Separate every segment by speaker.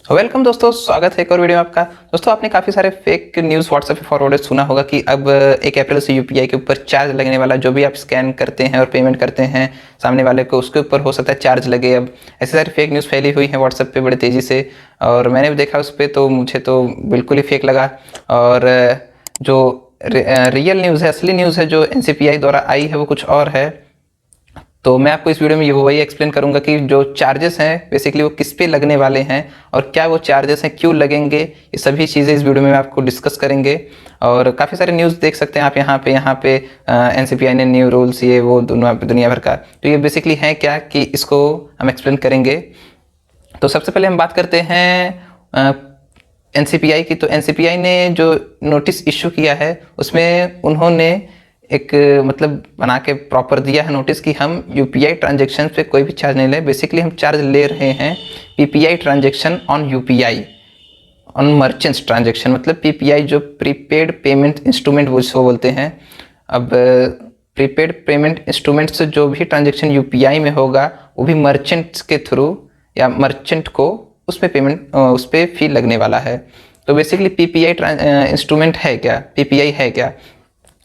Speaker 1: Welcome दोस्तों, स्वागत है एक और वीडियो में आपका। दोस्तों, आपने काफ़ी सारे फेक न्यूज़ व्हाट्सएप पे फॉरवर्डेड सुना होगा कि अब 1 अप्रैल से यूपीआई के ऊपर चार्ज लगने वाला। जो भी आप स्कैन करते हैं और पेमेंट करते हैं सामने वाले को, उसके ऊपर हो सकता है चार्ज लगे। अब ऐसे सारी फेक न्यूज़ फैली हुई है व्हाट्सएप पे बड़े तेज़ी से, और मैंने भी देखा उस पर, तो मुझे तो बिल्कुल ही फेक लगा। और जो रियल न्यूज़ है, असली न्यूज़ है जो एनसीपीआई द्वारा आई है, वो कुछ और है। तो मैं आपको इस वीडियो में ये वही एक्सप्लेन करूंगा कि जो चार्जेस हैं बेसिकली वो किस पे लगने वाले हैं, और क्या वो चार्जेस हैं, क्यों लगेंगे, ये सभी चीज़ें इस वीडियो में आपको डिस्कस करेंगे। और काफ़ी सारे न्यूज़ देख सकते हैं आप यहाँ पे एनसीपीआई ने न्यू रूल्स ये वो दुनिया भर का। तो ये बेसिकली है क्या कि इसको हम एक्सप्लेन करेंगे। तो सबसे पहले हम बात करते हैं एनसीपीआई की। तो एनसीपीआई ने जो नोटिस इशू किया है उसमें उन्होंने एक मतलब बना के प्रॉपर दिया है नोटिस कि हम यूपीआई ट्रांजेक्शन पे कोई भी चार्ज नहीं ले। बेसिकली हम चार्ज ले रहे हैं PPI transaction on UPI, on merchants transaction. मतलब पीपीआई जो प्रीपेड पेमेंट इंस्ट्रूमेंट वो बोलते हैं। अब प्रीपेड पेमेंट इंस्ट्रूमेंट से जो भी ट्रांजेक्शन यूपीआई में होगा वो भी मर्चेंट्स के थ्रू या मर्चेंट को उसमें पेमेंट उस पर फी लगने वाला है। तो बेसिकली पीपीआई इंस्ट्रूमेंट है क्या, पीपीआई है क्या?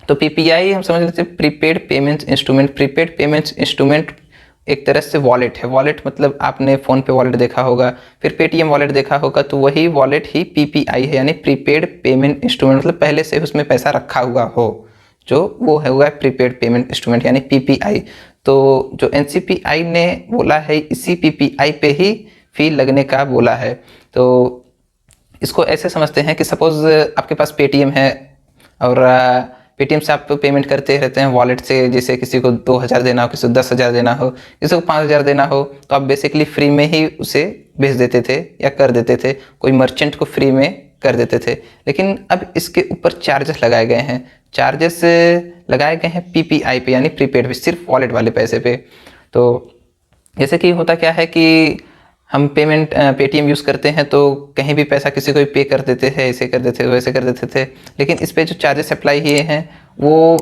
Speaker 1: तो पीपीआई हम समझ लेते हैं prepaid payment instrument. Prepaid payment instrument एक तरह से वॉलेट है। वॉलेट मतलब आपने फ़ोन पे वॉलेट देखा होगा, फिर पेटीएम वॉलेट देखा होगा, तो वही वॉलेट ही पीपीआई है, यानी प्रीपेड पेमेंट इंस्ट्रूमेंट। मतलब पहले से उसमें पैसा रखा हुआ हो, जो वो होगा प्रीपेड पेमेंट इंस्ट्रूमेंट यानी पीपीआई। तो जो एनसीपीआई ने बोला है इसी पीपीआई पे ही फी लगने का बोला है। तो इसको ऐसे समझते हैं कि सपोज आपके पास पेटीएम है और पेटीएम से आप पेमेंट करते रहते हैं वॉलेट से। जैसे किसी को 2000 देना हो, किसी को 10,000 देना हो, किसी को 5000 देना हो, तो आप बेसिकली फ्री में ही उसे भेज देते थे या कर देते थे, कोई मर्चेंट को फ्री में कर देते थे। लेकिन अब इसके ऊपर चार्जेस लगाए गए हैं। चार्जेस लगाए गए हैं पीपीआई पे यानी प्रीपेड पे, सिर्फ वॉलेट वाले पैसे पे। तो जैसे कि होता क्या है कि हम पेमेंट पेटीएम यूज़ करते हैं तो कहीं भी पैसा किसी को भी पे कर देते हैं, ऐसे कर देते थे वैसे कर देते थे। लेकिन इस पे जो चार्जेस अप्लाई किए हैं वो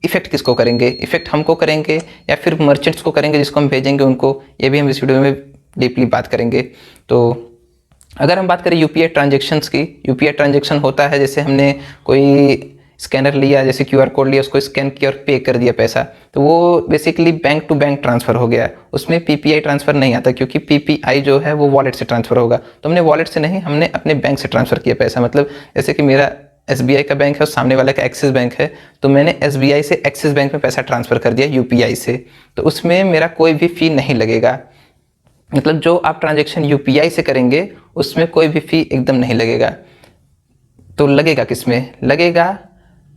Speaker 1: इफ़ेक्ट किसको करेंगे? इफ़ेक्ट हमको करेंगे या फिर मर्चेंट्स को करेंगे जिसको हम भेजेंगे उनको? ये भी हम इस वीडियो में डीपली बात करेंगे। तो अगर हम बात करें यूपीआई ट्रांजेक्शन्स की, यूपीआई ट्रांजेक्शन होता है जैसे हमने कोई स्कैनर लिया, जैसे क्यूआर कोड लिया, उसको स्कैन किया और पे कर दिया पैसा, तो वो basically bank to bank transfer हो गया। उसमें पीपीआई ट्रांसफ़र नहीं आता, क्योंकि पीपीआई जो है वो वॉलेट से ट्रांसफ़र होगा। तो हमने वॉलेट से नहीं, हमने अपने बैंक से ट्रांसफ़र किया पैसा। मतलब जैसे कि मेरा एसबीआई का बैंक है और सामने वाला का एक्सिस बैंक है, तो मैंने एसबीआई से एक्सिस बैंक में पैसा ट्रांसफ़र कर दिया यूपीआई से, तो उसमें मेरा कोई भी फ़ी नहीं लगेगा। मतलब जो आप ट्रांजेक्शन यूपीआई से करेंगे उसमें कोई भी फ़ी एकदम नहीं लगेगा। तो लगेगा किस में? लगेगा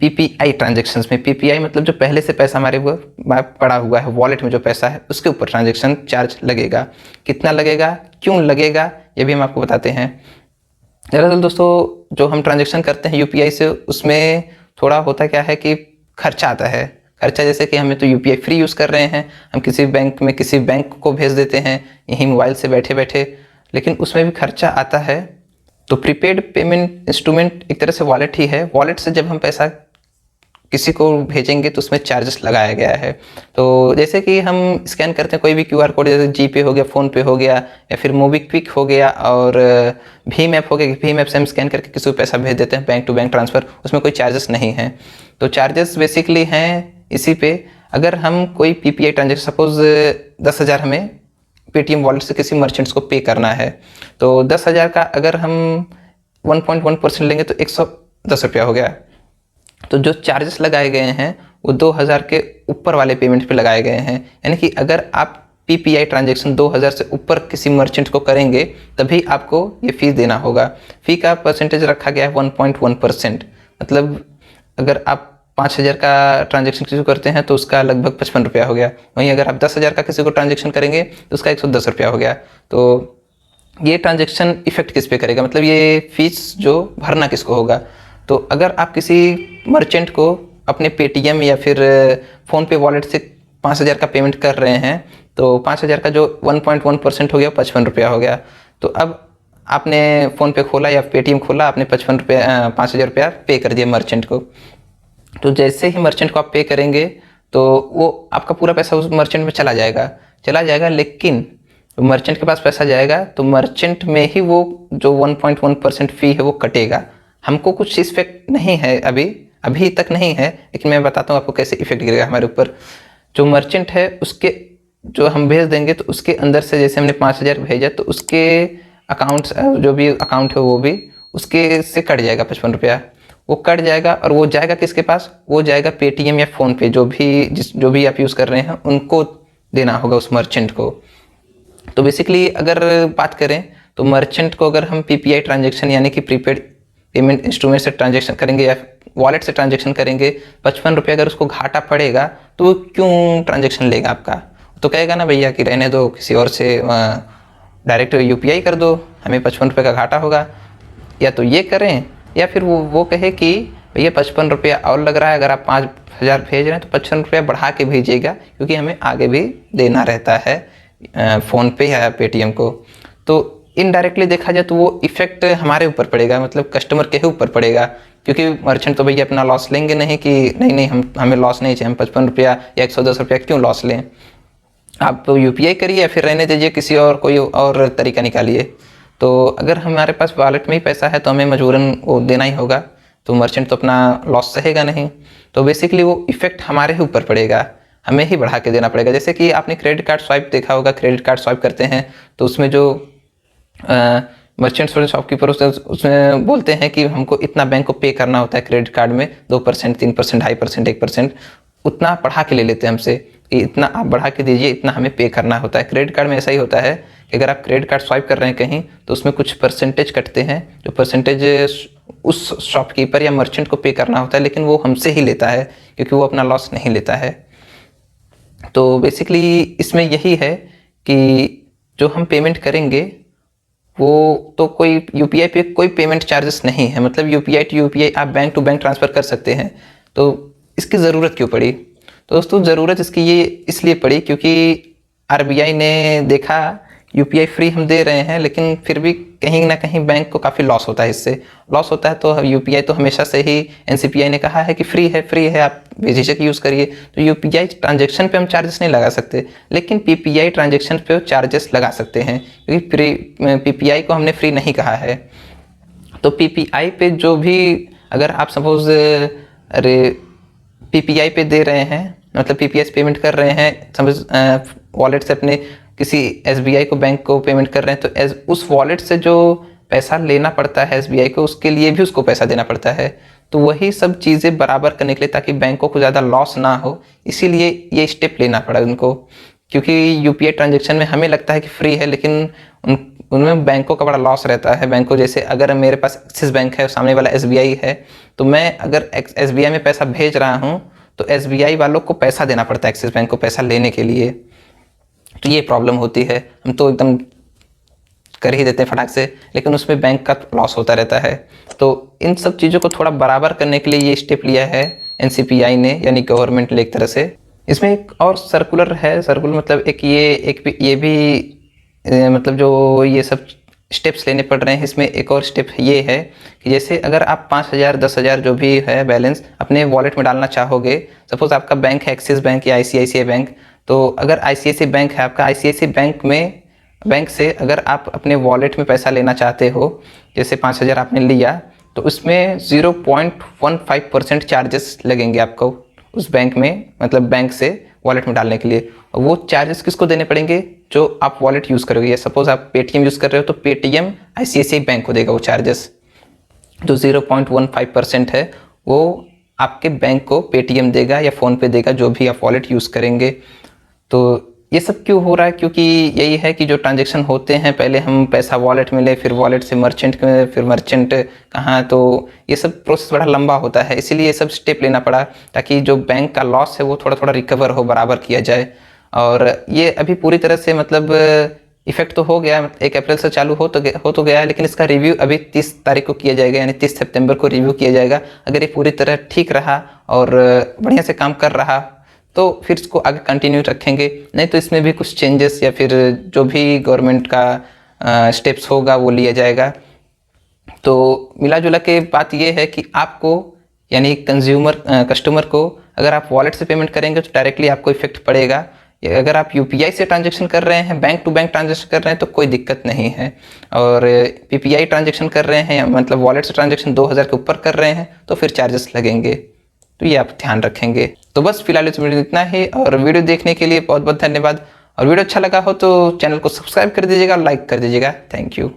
Speaker 1: पीपीआई ट्रांजेक्शन्स में। पीपीआई मतलब जो पहले से पैसा हमारे वो पड़ा हुआ है वॉलेट में, जो पैसा है उसके ऊपर ट्रांजेक्शन चार्ज लगेगा। कितना लगेगा, क्यों लगेगा, ये भी हम आपको बताते हैं। दरअसल दोस्तों, जो हम ट्रांजेक्शन करते हैं यूपीआई से उसमें थोड़ा होता क्या है कि खर्चा आता है। खर्चा जैसे कि हमें तो यूपीआई फ्री यूज़ कर रहे हैं, हम किसी बैंक में किसी बैंक को भेज देते हैं यहीं मोबाइल से बैठे बैठे, लेकिन उसमें भी खर्चा आता है। तो प्रीपेड पेमेंट इंस्ट्रूमेंट एक तरह से वॉलेट ही है। वॉलेट से जब हम पैसा किसी को भेजेंगे तो उसमें चार्जेस लगाया गया है। तो जैसे कि हम स्कैन करते हैं कोई भी क्यूआर कोड, जैसे जीपे हो गया, फ़ोन पे हो गया, या फिर मोबीक्विक हो गया, और भीम ऐप हो गया। भीम ऐप से हम स्कैन करके किसी को पैसा भेज देते हैं बैंक टू बैंक ट्रांसफ़र, उसमें कोई चार्जेस नहीं है। तो चार्जेस बेसिकली हैं इसी पे। अगर हम कोई पीपीआई ट्रांजेक्शन, सपोज 10,000 हमें पेटीएम वॉलेट से किसी मर्चेंट्स को पे करना है, तो 10,000 का अगर हम 1.1% लेंगे तो 110 रुपया हो गया। तो जो चार्जेस लगाए गए हैं वो 2000 के ऊपर वाले पेमेंट पे लगाए गए हैं। यानी कि अगर आप पीपीआई ट्रांजेक्शन 2000 से ऊपर किसी मर्चेंट को करेंगे तभी आपको ये फीस देना होगा। फ़ी का परसेंटेज रखा गया है 1.1%। मतलब अगर आप 5,000 का ट्रांजेक्शन किसी को करते हैं तो उसका लगभग 55 रुपया हो गया। वहीं अगर आप 10,000 का किसी को ट्रांजेक्शन करेंगे तो उसका 110 रुपया हो गया। तो ये ट्रांजेक्शन इफेक्ट किस पे करेगा, मतलब ये फीस जो भरना किसको होगा? तो अगर आप किसी मर्चेंट को अपने पेटीएम या फिर फ़ोन पे वॉलेट से 5,000 का पेमेंट कर रहे हैं, तो 5,000 का जो 1.1% हो गया 55 रुपया हो गया। तो अब आपने फ़ोन पे खोला या पेटीएम खोला, आपने 5,000 रुपया पे कर दिया मर्चेंट को। तो जैसे ही मर्चेंट को आप पे करेंगे तो वो आपका पूरा पैसा उस मर्चेंट में चला जाएगा। लेकिन तो मर्चेंट के पास पैसा जाएगा तो मर्चेंट में ही वो जो 1.1% फ़ी है वो कटेगा। हमको कुछ इफेक्ट नहीं है अभी तक नहीं है, लेकिन मैं बताता हूँ आपको कैसे इफेक्ट गिरेगा हमारे ऊपर। जो मर्चेंट है उसके जो हम भेज देंगे तो उसके अंदर से जैसे हमने 5,000 भेजा तो उसके अकाउंट जो भी अकाउंट है वो भी उसके से कट जाएगा 55 रुपया। वो कट जाएगा और वो जाएगा किसके पास, वो जाएगा पेटीएम या फ़ोनपे, जो भी आप यूज़ कर रहे हैं उनको देना होगा उस मर्चेंट को। तो बेसिकली अगर बात करें तो मर्चेंट को अगर हम पीपीआई ट्रांजेक्शन यानी कि प्रीपेड पेमेंट इंस्ट्रूमेंट से ट्रांजेक्शन करेंगे या वॉलेट से ट्रांजेक्शन करेंगे, 55 रुपये अगर उसको घाटा पड़ेगा तो वो क्यों ट्रांजेक्शन लेगा आपका? तो कहेगा ना भैया कि रहने दो, किसी और से डायरेक्ट यूपीआई कर दो, हमें 55 रुपये का घाटा होगा। या तो ये करें या फिर वो कहे कि भैया 55 रुपया और लग रहा है, अगर आप 5,000 भेज रहे हैं तो 55 रुपया बढ़ा के भेजिएगा, क्योंकि हमें आगे भी देना रहता है फ़ोनपे या पेटीएम को। तो इनडायरेक्टली देखा जाए तो वो इफेक्ट हमारे ऊपर पड़ेगा, मतलब कस्टमर के ही ऊपर पड़ेगा, क्योंकि मर्चेंट तो भैया अपना लॉस लेंगे नहीं कि नहीं हमें लॉस नहीं चाहिए, हम 55 रुपया या 110 रुपया क्यों लॉस लें। आप यूपीआई करिए या फिर रहने दीजिए, किसी और कोई और तरीका निकालिए। तो अगर हमारे पास वॉलेट में ही पैसा है तो हमें मजबूरन वो देना ही होगा, तो मर्चेंट तो अपना लॉस सहेगा नहीं। तो बेसिकली वो इफेक्ट हमारे ही ऊपर पड़ेगा, हमें ही बढ़ा के देना पड़ेगा। जैसे कि आपने क्रेडिट कार्ड स्वाइप देखा होगा, क्रेडिट कार्ड स्वाइप करते हैं तो उसमें जो मर्चेंट्स और शॉपकीपर उसमें बोलते हैं कि हमको इतना बैंक को पे करना होता है क्रेडिट कार्ड में, 2%, 3%, 2.5%, 1%, उतना बढ़ा के ले लेते हैं हमसे कि इतना आप बढ़ा के दीजिए, इतना हमें पे करना होता है। क्रेडिट कार्ड में ऐसा ही होता है कि अगर आप क्रेडिट कार्ड स्वाइप कर रहे हैं कहीं तो उसमें कुछ परसेंटेज कटते हैं, जो परसेंटेज उस शॉपकीपर या मर्चेंट को पे करना होता है, लेकिन वो हमसे ही लेता है क्योंकि वो अपना लॉस नहीं लेता है। तो बेसिकली इसमें यही है कि जो हम पेमेंट करेंगे वो तो कोई यूपीआई पे कोई पेमेंट चार्जेस नहीं है, मतलब यूपीआई टू यूपीआई आप बैंक टू बैंक ट्रांसफ़र कर सकते हैं। तो इसकी ज़रूरत क्यों पड़ी? तो दोस्तों ज़रूरत इसकी ये इसलिए पड़ी क्योंकि आरबीआई ने देखा यूपीआई फ्री हम दे रहे हैं, लेकिन फिर भी कहीं ना कहीं बैंक को काफ़ी लॉस होता है, इससे लॉस होता है। तो यूपीआई तो हमेशा से ही एनसीपीआई ने कहा है कि फ्री है आप बेझिझक यूज़ करिए। तो यूपीआई ट्रांजेक्शन पे हम चार्जेस नहीं लगा सकते, लेकिन पीपीआई ट्रांजेक्शन पे चार्जेस लगा सकते हैं, क्योंकि पीपीआई को हमने फ्री नहीं कहा है। तो पीपीआई पे जो भी अगर आप सपोज पीपीआई पे दे रहे हैं, मतलब पीपीआई से पेमेंट कर रहे हैं, समझ वॉलेट से अपने किसी एसबीआई को बैंक को पेमेंट कर रहे हैं, तो उस वॉलेट से जो पैसा लेना पड़ता है एसबीआई को, उसके लिए भी उसको पैसा देना पड़ता है। तो वही सब चीज़ें बराबर करने के लिए, ताकि बैंकों को ज़्यादा लॉस ना हो, इसीलिए ये स्टेप लेना पड़ा उनको। क्योंकि यूपीआई ट्रांजेक्शन में हमें लगता है कि फ्री है, लेकिन उनमें बैंकों का बड़ा लॉस रहता है। बैंकों जैसे अगर मेरे पास एक्सिस बैंक है और सामने वाला एसबीआई है, तो मैं अगर एसबीआई में पैसा भेज रहा हूँ तो एसबीआई वालों को पैसा देना पड़ता है एक्सिस बैंक को पैसा लेने के लिए। तो ये प्रॉब्लम होती है, हम तो एकदम कर ही देते हैं फटाक से, लेकिन उसमें बैंक का लॉस होता रहता है। तो इन सब चीज़ों को थोड़ा बराबर करने के लिए ये स्टेप लिया है एनसीपीआई ने, यानी गवर्नमेंट ने एक तरह से। इसमें एक और सर्कुलर है, सर्कुलर मतलब ये भी मतलब जो ये सब स्टेप्स लेने पड़ रहे हैं, इसमें एक और स्टेप ये है कि जैसे अगर आप 5,000 10,000 जो भी है बैलेंस अपने वॉलेट में डालना चाहोगे, सपोज आपका बैंक है एक्सिस बैंक या आईसीआईसीआई बैंक, तो अगर आईसीआईसीआई बैंक है आपका, आईसीआईसीआई बैंक से अगर आप अपने वॉलेट में पैसा लेना चाहते हो, जैसे 5,000 आपने लिया, तो उसमें 0.15% चार्जेस लगेंगे आपको उस बैंक में, मतलब बैंक से वॉलेट में डालने के लिए। और वो चार्जेस किसको देने पड़ेंगे? जो आप वॉलेट यूज़ करोगे, या सपोज आप पेटीएम यूज़ कर रहे हो तो पेटीएम आईसीआईसीआई बैंक को देगा वो चार्जेस। जो 0.15% है वो आपके बैंक को पेटीएम देगा या फ़ोन पे देगा, जो भी आप वॉलेट यूज़ करेंगे। तो ये सब क्यों हो रहा है? क्योंकि यही है कि जो ट्रांजेक्शन होते हैं, पहले हम पैसा वॉलेट में ले, फिर वॉलेट से मर्चेंट में, फिर मर्चेंट कहाँ, तो ये सब प्रोसेस बड़ा लंबा होता है। इसीलिए ये सब स्टेप लेना पड़ा, ताकि जो बैंक का लॉस है वो थोड़ा थोड़ा रिकवर हो, बराबर किया जाए। और ये अभी पूरी तरह से मतलब इफेक्ट तो हो गया, 1 अप्रैल से चालू हो तो गया है, लेकिन इसका रिव्यू अभी 30 तारीख को किया जाएगा, यानी 30 सितंबर को रिव्यू किया जाएगा। अगर ये पूरी तरह ठीक रहा और बढ़िया से काम कर रहा तो फिर इसको आगे कंटिन्यू रखेंगे, नहीं तो इसमें भी कुछ चेंजेस या फिर जो भी गवर्नमेंट का स्टेप्स होगा वो लिया जाएगा। तो मिला जुला के बात ये है कि आपको, यानी कस्टमर को, अगर आप वॉलेट से पेमेंट करेंगे तो डायरेक्टली आपको इफेक्ट पड़ेगा, कि अगर आप यूपीआई से ट्रांजेक्शन कर रहे हैं, बैंक टू बैंक ट्रांजेक्शन कर रहे हैं तो कोई दिक्कत नहीं है, और पीपीआई ट्रांजेक्शन कर रहे हैं मतलब वॉलेट से ट्रांजेक्शन 2000 के ऊपर कर रहे हैं तो फिर चार्जेस लगेंगे, तो ये आप ध्यान रखेंगे। तो बस फिलहाल इस वीडियो इतना ही, और वीडियो देखने के लिए बहुत बहुत धन्यवाद। और वीडियो अच्छा लगा हो तो चैनल को सब्सक्राइब कर दीजिएगा, लाइक कर दीजिएगा। Thank you.